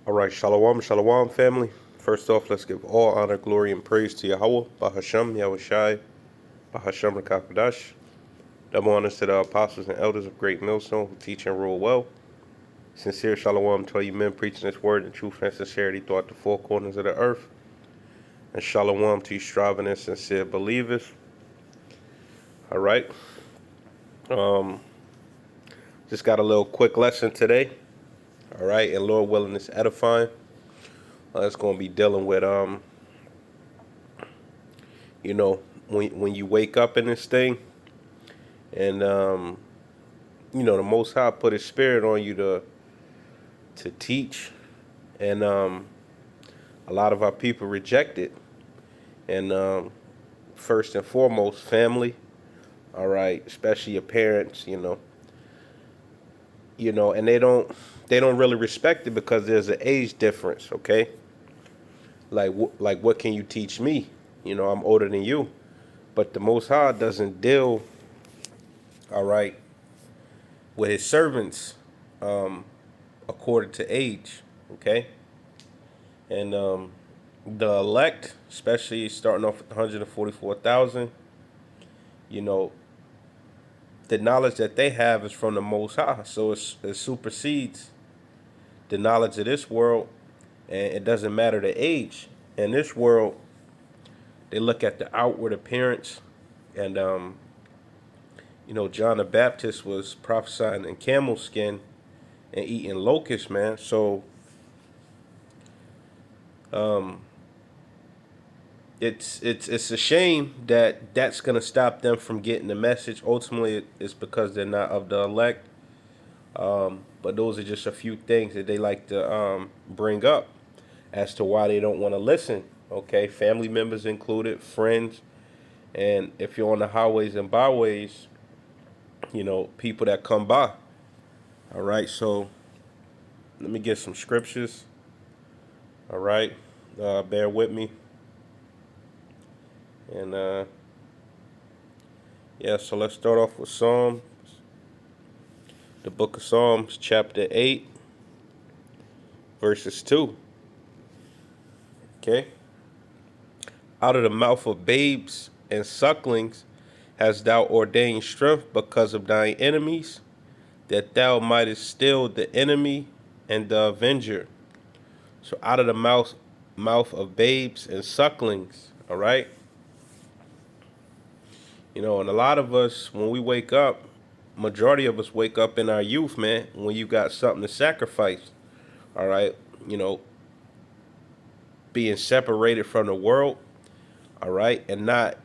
All right, shalom, shalom, family. First off, let's give all honor, glory, and praise to Yahweh, Bahasham, Yahushai, Bahasham Rakakadash. Double honors to the apostles and elders of Great Millstone who teach and rule well. Sincere shalom to all you men preaching this word in truth and sincerity throughout the four corners of the earth. And shalom to you striving and sincere believers. All right. Um, just got a little quick lesson today. All right, and Lord willing, it's edifying. It's going to be dealing with when you wake up in this thing, and the Most High put His Spirit on you to teach, and a lot of our people reject it. And first and foremost, family. All right, especially your parents. And they don't really respect it because there's an age difference. Okay, like what can you teach me? I'm older than you, but the Most High doesn't deal. All right, with His servants according to age. Okay, and the elect, especially starting off with 144,000, you know, the knowledge that they have is from the Most High, so it supersedes the knowledge of this world, and it doesn't matter the age. In this world, they look at the outward appearance, and John the Baptist was prophesying in camel skin and eating locusts, man. So it's a shame that that's gonna stop them from getting the message. Ultimately, it's because they're not of the elect. But those are just a few things that they like to bring up as to why they don't want to listen. Okay, family members included, friends, and if you're on the highways and byways, people that come by. All right, so let me get some scriptures. All right, bear with me, and yeah. So let's start off with Psalms, the book of Psalms, chapter 8, verses 2. Okay. Out of the mouth of babes and sucklings hast thou ordained strength because of thine enemies, that thou mightest still the enemy and the avenger. So out of the mouth of babes and sucklings, all right? And a lot of us, when we wake up, majority of us wake up in our youth, man, when you got something to sacrifice, all right? You know, being separated from the world, all right? And not,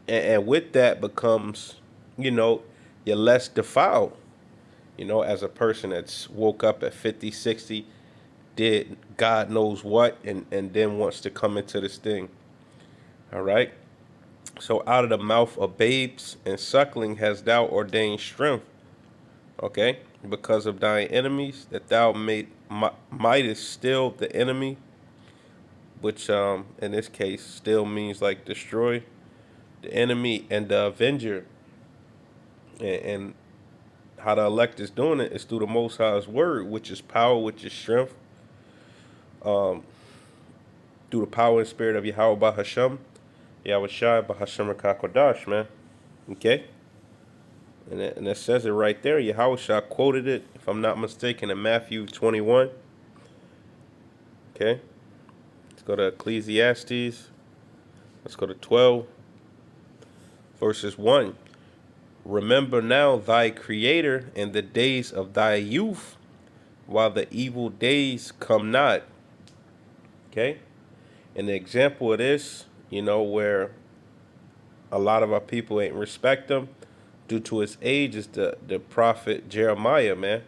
and with that becomes, you know, you're less defiled, as a person that's woke up at 50, 60, did God knows what, and then wants to come into this thing, all right? So out of the mouth of babes and suckling has thou ordained strength, okay? Because of thine enemies, that thou mightest still the enemy, which in this case still means like destroy the enemy and the avenger. And how the elect is doing it is through the Most High's word, which is power, which is strength, through the power and spirit of Yahweh Bahasham, Yahweh Shai Bahasham Rakakodash, man. Okay? And it says it right there. Yahweh Shai quoted it, if I'm not mistaken, in Matthew 21. Okay? Let's go to Ecclesiastes. Let's go to 12, verses 1. Remember now thy Creator in the days of thy youth, while the evil days come not. Okay? And the example of this, where a lot of our people ain't respect him due to his age is the prophet Jeremiah, man.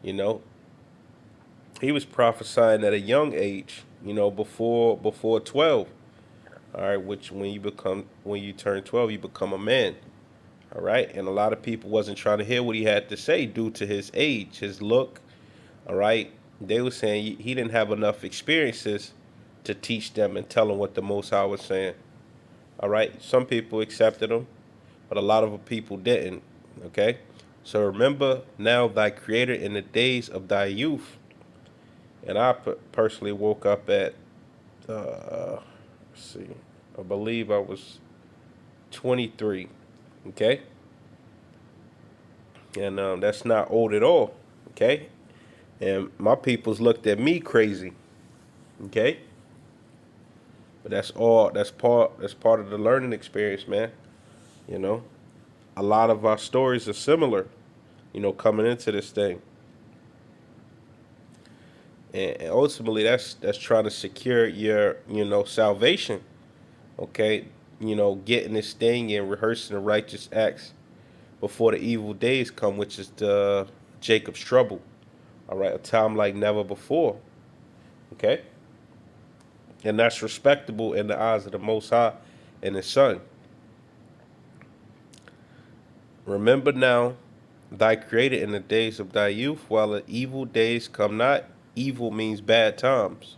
You know, he was prophesying at a young age, before 12. All right, which when you turn 12, you become a man. All right, and a lot of people wasn't trying to hear what he had to say due to his age, his look. All right, they were saying he didn't have enough experiences to teach them and tell them what the Most High was saying. All right, some people accepted him, but a lot of people didn't. Okay, so remember now thy Creator in the days of thy youth. And I personally woke up at, let's see, I believe I was 23. Okay, and that's not old at all. Okay, and my peoples looked at me crazy. Okay, but that's all. That's part of the learning experience, man. You know, a lot of our stories are similar. Coming into this thing, and ultimately, that's trying to secure your salvation. Okay, getting this thing and rehearsing the righteous acts before the evil days come, which is the Jacob's trouble. All right, a time like never before. Okay, and that's respectable in the eyes of the Most High and His Son. Remember now, thy Creator in the days of thy youth, while the evil days come not. Evil means bad times.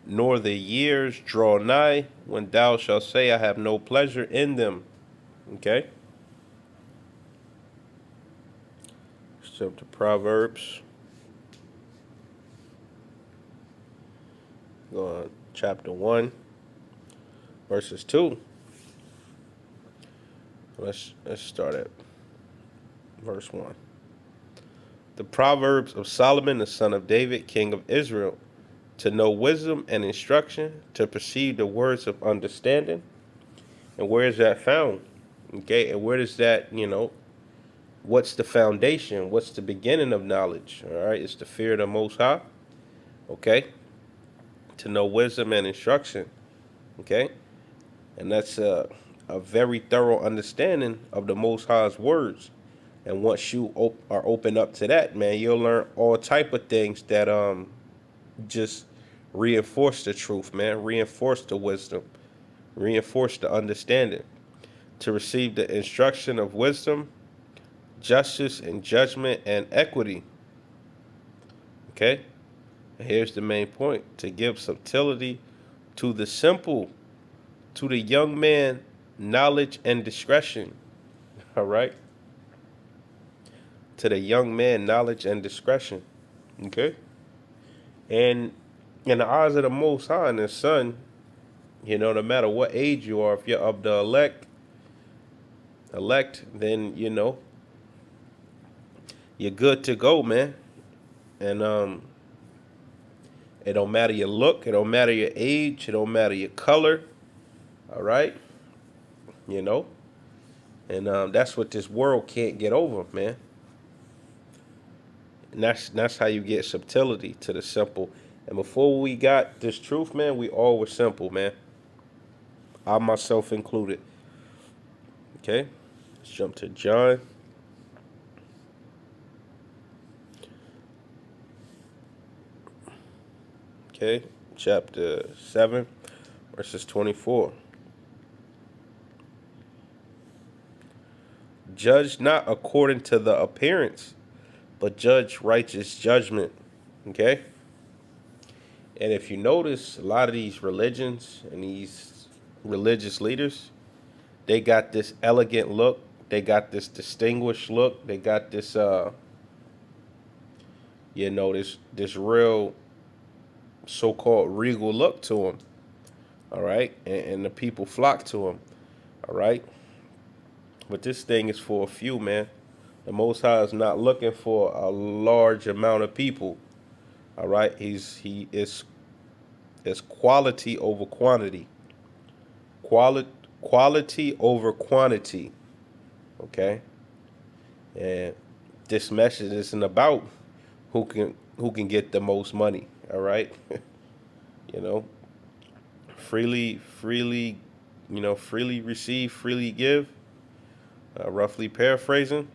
Nor the years draw nigh, when thou shalt say, I have no pleasure in them. Okay? Let's jump to Proverbs. Go on, chapter 1, verses 2. Let's start at verse 1. The Proverbs of Solomon, the son of David, king of Israel, to know wisdom and instruction, to perceive the words of understanding. And where is that found? Okay, and where does that, what's the foundation? What's the beginning of knowledge? All right, it's the fear of the Most High. Okay, to know wisdom and instruction. Okay, and that's a very thorough understanding of the Most High's words. And once you are open up to that, man, you'll learn all type of things that just reinforce the truth, man, reinforce the wisdom, reinforce the understanding. To receive the instruction of wisdom, justice and judgment and equity. Okay? And here's the main point: to give subtlety to the simple, to the young man, knowledge and discretion. All right? To the young man, knowledge and discretion. Okay? And in the eyes of the Most High and His Son, no matter what age you are, if you're of the elect, then you're good to go, man. And it don't matter your look, it don't matter your age, it don't matter your color. All right, you know, and that's what this world can't get over, man. And that's how you get subtlety to the simple. And before we got this truth, man, we all were simple, man. I myself included. Okay, let's jump to John. Okay, chapter 7, verses 24. Judge not according to the appearance, but judge righteous judgment. Okay? And if you notice, a lot of these religions and these religious leaders, they got this elegant look. They got this distinguished look. They got this, this real so-called regal look to them. All right? And the people flock to them. All right? But this thing is for a few, man. The Most High is not looking for a large amount of people. All right, he is quality over quantity. Quality over quantity. Okay, and this message isn't about who can get the most money. All right, you know, freely, freely receive, freely give. Roughly paraphrasing.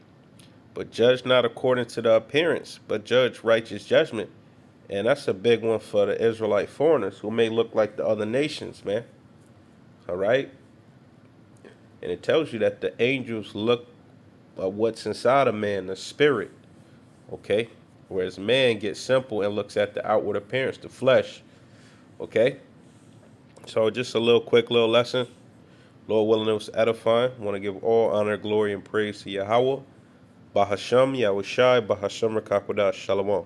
But judge not according to the appearance, but judge righteous judgment. And that's a big one for the Israelite foreigners who may look like the other nations, man. All right? And it tells you that the angels look at what's inside of man, the spirit. Okay? Whereas man gets simple and looks at the outward appearance, the flesh. Okay? So just a quick little lesson. Lord willing, it was edifying. I want to give all honor, glory, and praise to Yahweh. Bahasham Yahushai, Bahasham Rakakwadash. Shalom.